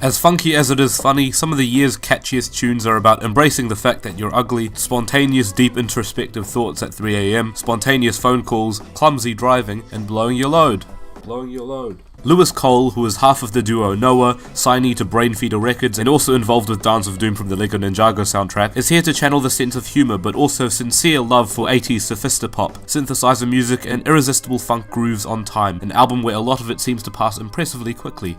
As funky as it is funny, some of the year's catchiest tunes are about embracing the fact that you're ugly, spontaneous deep introspective thoughts at 3 AM, spontaneous phone calls, clumsy driving, and blowing your load. Lewis Cole, who is half of the duo Noah, signee to Brainfeeder Records, and also involved with Dance of Doom from the Lego Ninjago soundtrack, is here to channel the sense of humour but also sincere love for 80s Sophisti-Pop, synthesizer music, and irresistible funk grooves on time, an album where a lot of it seems to pass impressively quickly.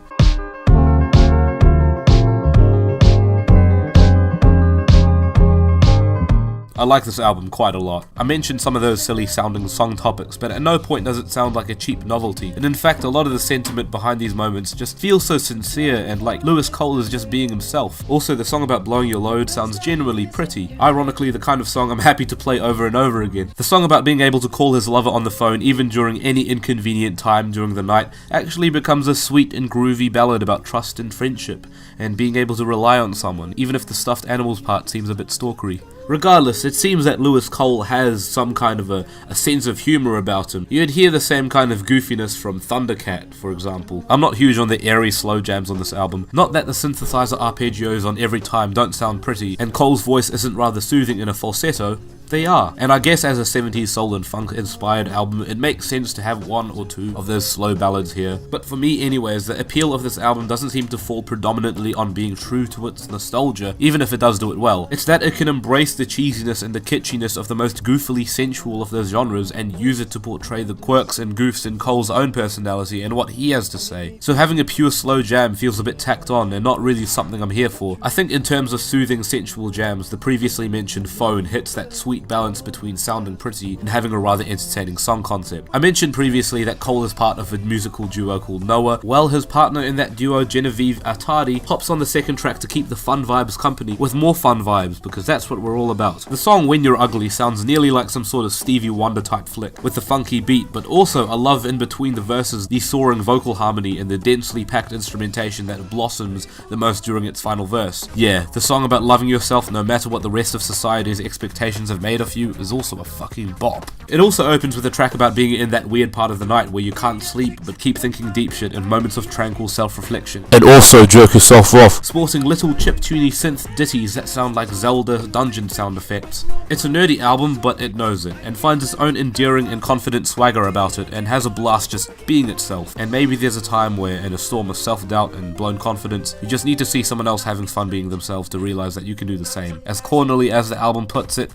I like this album quite a lot. I mentioned some of those silly sounding song topics, but at no point does it sound like a cheap novelty, and in fact a lot of the sentiment behind these moments just feels so sincere and like Lewis Cole is just being himself. Also, the song about blowing your load sounds genuinely pretty, ironically the kind of song I'm happy to play over and over again. The song about being able to call his lover on the phone even during any inconvenient time during the night actually becomes a sweet and groovy ballad about trust and friendship, and being able to rely on someone, even if the stuffed animals part seems a bit stalkery. Regardless, it seems that Lewis Cole has some kind of a sense of humour about him. You'd hear the same kind of goofiness from Thundercat, for example. I'm not huge on the airy slow jams on this album. Not that the synthesizer arpeggios on Everytime don't sound pretty, and Cole's voice isn't rather soothing in a falsetto. They are. And I guess as a 70s soul and funk inspired album, it makes sense to have one or two of those slow ballads here. But for me anyways, the appeal of this album doesn't seem to fall predominantly on being true to its nostalgia, even if it does do it well. It's that it can embrace the cheesiness and the kitschiness of the most goofily sensual of those genres and use it to portray the quirks and goofs in Cole's own personality and what he has to say. So having a pure slow jam feels a bit tacked on and not really something I'm here for. I think in terms of soothing sensual jams, the previously mentioned Phone hits that sweet balance between sounding pretty and having a rather entertaining song concept. I mentioned previously that Cole is part of a musical duo called Noah. Well, his partner in that duo, Genevieve Attardi, hops on the second track to keep the fun vibes company with more fun vibes, because that's what we're all about. The song When You're Ugly sounds nearly like some sort of Stevie Wonder type flick, with the funky beat, but also a love in between the verses, the soaring vocal harmony, and the densely packed instrumentation that blossoms the most during its final verse. Yeah, the song about loving yourself no matter what the rest of society's expectations have made of you is also a fucking bop. It also opens with a track about being in that weird part of the night where you can't sleep but keep thinking deep shit in moments of tranquil self-reflection. And also jerk yourself off. Sporting little chiptune synth ditties that sound like Zelda dungeon sound effects. It's a nerdy album, but it knows it, and finds its own endearing and confident swagger about it, and has a blast just being itself. And maybe there's a time where, in a storm of self-doubt and blown confidence, you just need to see someone else having fun being themselves to realize that you can do the same. As cornily as the album puts it,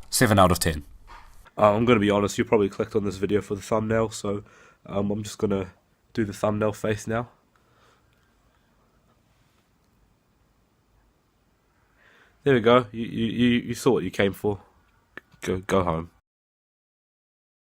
7 out of 10. I'm going to be honest, you probably clicked on this video for the thumbnail, so I'm just going to do the thumbnail face now. There we go, you saw what you came for. Go home.